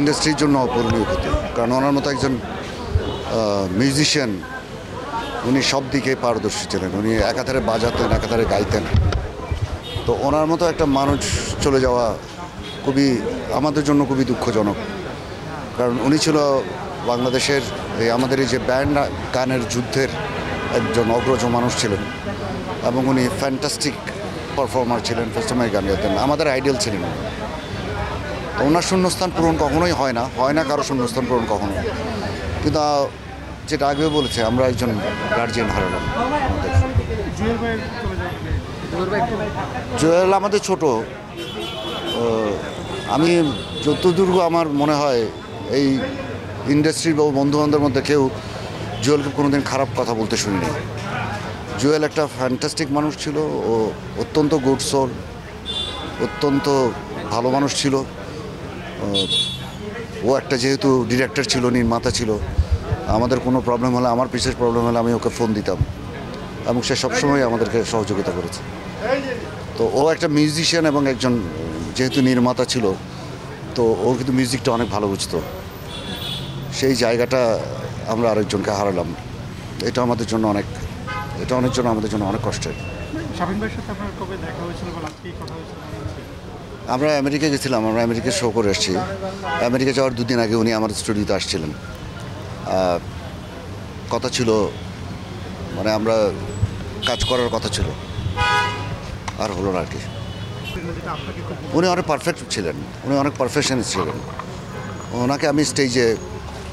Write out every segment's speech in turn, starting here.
ইন্ডাস্ট্রির জন্য অপূরণীয় ক্ষতি, কারণ ওনার মতো একজন মিউজিশিয়ান, উনি সব দিকে পারদর্শী ছিলেন। উনি একাধারে বাজাতেন, একাধারে গাইতেন। তো ওনার মতো একটা মানুষ চলে যাওয়া খুবই আমাদের জন্য খুবই দুঃখজনক, কারণ উনি ছিল বাংলাদেশের আমাদের এই যে ব্যান্ড গানের যুদ্ধের একজন অগ্রজ মানুষ ছিলেন, এবং উনি ফ্যান্টাস্টিক পারফর্মার ছিলেন, ফেস্টমাই গান গাইতেন, আমাদের আইডিয়াল ছিলেন। তো ওনার শূন্যস্থান পূরণ কখনোই হয় না কারো শূন্যস্থান পূরণ কখনো। কিন্তু যেটা আগেও বলেছে, আমরা একজন গার্জিয়ান হারালাম। জুয়েল আমাদের ছোট, আমি যতদূর আমার মনে হয় এই ইন্ডাস্ট্রির বা বন্ধুবান্ধবের মধ্যে কেউ জুয়েলকে কোনোদিন খারাপ কথা বলতে শুনিনি। জুয়েল একটা ফ্যান্টাস্টিক মানুষ ছিল, ও অত্যন্ত গুড সোল, অত্যন্ত ভালো মানুষ ছিল। ও একটা যেহেতু ডিরেক্টর ছিল, নির্মাতা ছিল, আমাদের কোনো প্রবলেম হলে, আমার বিশেষ প্রবলেম হলে আমি ওকে ফোন দিতাম, এবং সে সবসময় আমাদেরকে সহযোগিতা করেছে। তো ও একটা মিউজিশিয়ান এবং একজন যেহেতু নির্মাতা ছিল, তো ও কিন্তু মিউজিকটা অনেক ভালো বুঝতো। সেই জায়গাটা আমরা আরেকজনকে হারালাম। এটা আমাদের জন্য অনেক কষ্টের। আমরা আমেরিকা গেছিলাম, আমরা আমেরিকা শো করে এসেছি। আমেরিকা যাওয়ার দুদিন আগে উনি আমার স্টুডিওতে আসছিলেন। কথা ছিল, মানে আমরা কাজ করার কথা ছিল, আর হলো না আর কি। উনি অনেক পারফেক্ট ছিলেন, উনি অনেক পারফেকশনিস্ট ছিলেন। ওনাকে আমি স্টেজে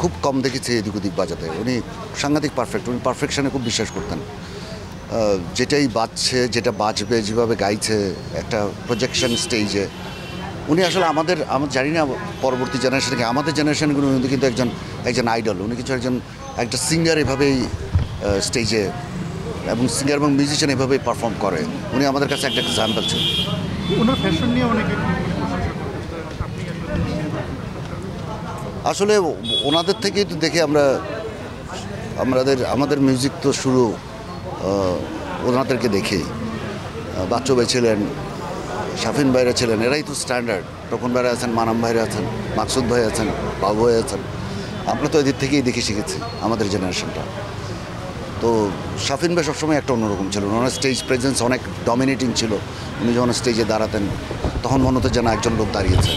খুব কম দেখেছি এদিক ওদিক বাজাতে। উনি সাংঘাতিক পারফেক্ট, উনি পারফেকশনে খুব বিশ্বাস করতেন। যেটাই বাজছে, যেটা বাজবে, যেভাবে গাইছে একটা প্রজেকশন স্টেজে, উনি আসলে আমরা জানি না পরবর্তী জেনারেশনকে, আমাদের জেনারেশনগুলো উনি কিন্তু একজন আইডল। উনি কিছু একটা সিঙ্গার এভাবেই স্টেজে, এবং সিঙ্গার এবং মিউজিশিয়ান এভাবেই পারফর্ম করে। উনি আমাদের কাছে একটা এক্সাম্পল ছিল। আসলে ওনাদের থেকেই তো দেখে আমাদের মিউজিক তো শুরু ওনাদেরকে দেখেই। বাচ্চু ভাই ছিলেন, শাফিন ভাইরা ছিলেন, এরাই তো স্ট্যান্ডার্ড। তখন ভাইরা আছেন, মানাম ভাইরা আছেন, মাকসুদ ভাই আছেন, বাবু ভাই আছেন। আমরা তো এদের থেকেই দেখে শিখেছি আমাদের জেনারেশনটা। তো শাফিন ভাই সবসময় একটা অন্যরকম ছিল, ওনার স্টেজ প্রেজেন্স অনেক ডমিনেটিং ছিল। উনি যখন স্টেজে দাঁড়াতেন তখন মনে হতো যেন একজন লোক দাঁড়িয়েছে।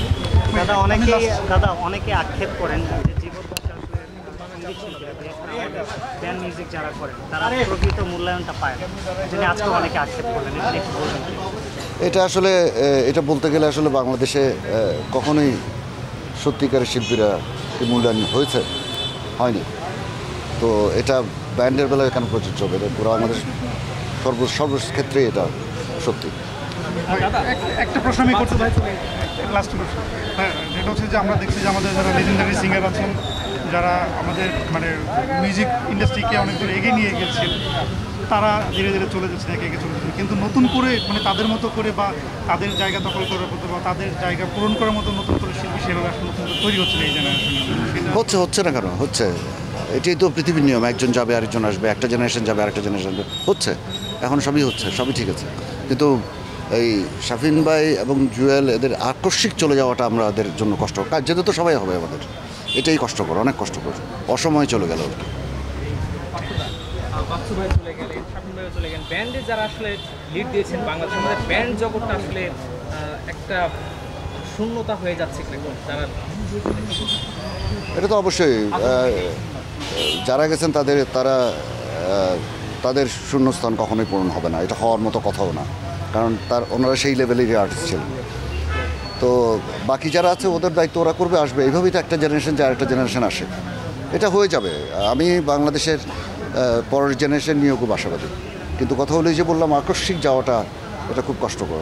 দাদা অনেকে আক্ষেপ করেন যে ব্যান্ড মিউজিক যারা করেন তারা প্রকৃত মূল্যায়নটা পায় না, যিনি আজকে অনেকে আক্ষেপ করেন, এটা আসলে এটা বলতে গেলে আসলে বাংলাদেশে কখনোই সত্যিকারের শিল্পীরা মূল্যায়ন হয়নি। তো এটা ব্যান্ডের বেলায় কেন প্রযোজ্য হবে? এটা পুরো আমাদের সর্বক্ষেত্রে এটা সত্যি। একটা প্রশ্ন আমি করতে চাই, লাস্ট প্রশ্ন। হ্যাঁ, যেটা হচ্ছে যে আমরা দেখছি যে আমাদের যারা লেজেন্ডারি সিঙ্গার আছেন, যারা আমাদের মানে মিউজিক ইন্ডাস্ট্রিকে অনেক দূর এগিয়ে নিয়ে গেছেন, তারা ধীরে ধীরে চলে যাচ্ছে, এগিয়ে চলে যাচ্ছে। কিন্তু নতুন করে মানে তাদের মতো করে বা তাদের জায়গা দখল করার মতো বা তাদের জায়গা পূরণ করার মতো নতুন করে শিল্পী সেভাবে আসলে নতুন করে তৈরি হচ্ছে এই জেনারেশনে। হচ্ছে না কেন? হচ্ছে। এটাই তো পৃথিবীর নিয়ম, একজন যাবে আরেকজন আসবে, একটা জেনারেশন যাবে আরেকটা জেনারেশন আসবে। হচ্ছে, এখন সবই হচ্ছে, সবই ঠিক আছে। কিন্তু এই শাফিন ভাই এবং জুয়েল এদের আকস্মিক চলে যাওয়াটা আমাদের জন্য কষ্ট। কাজ যেতে তো সবাই হবে আমাদের, এটাই কষ্টকর, অনেক কষ্টকর। অসময়ে চলে গেল। বাচ্চু ভাই চলে গেলেন, শাফিন ভাইও চলে গেলেন, ব্যান্ডে যারা আসলে লিড দিয়েছেন বাংলাদেশ, আমাদের ব্যান্ড জগৎটা আসলে একটা শূন্যতা হয়ে যাচ্ছে কিনা তারা? এটা তো অবশ্যই, যারা গেছেন তাদের শূন্যস্থান কখনোই পূরণ হবে না। এটা হওয়ার মতো কথাও না, কারণ ওনারা সেই লেভেলেরই আর্টিস্ট ছিলেন। তো বাকি যারা আছে ওদের দায়িত্ব ওরা করবে, আসবে। এইভাবেই তো একটা জেনারেশন যায় আরেকটা জেনারেশন আসে, এটা হয়ে যাবে। আমি বাংলাদেশের পরের জেনারেশন নিয়েও খুব আশাবাদী। কিন্তু কথা হলো যে বললাম, আকস্মিক যাওয়াটা এটা খুব কষ্টকর।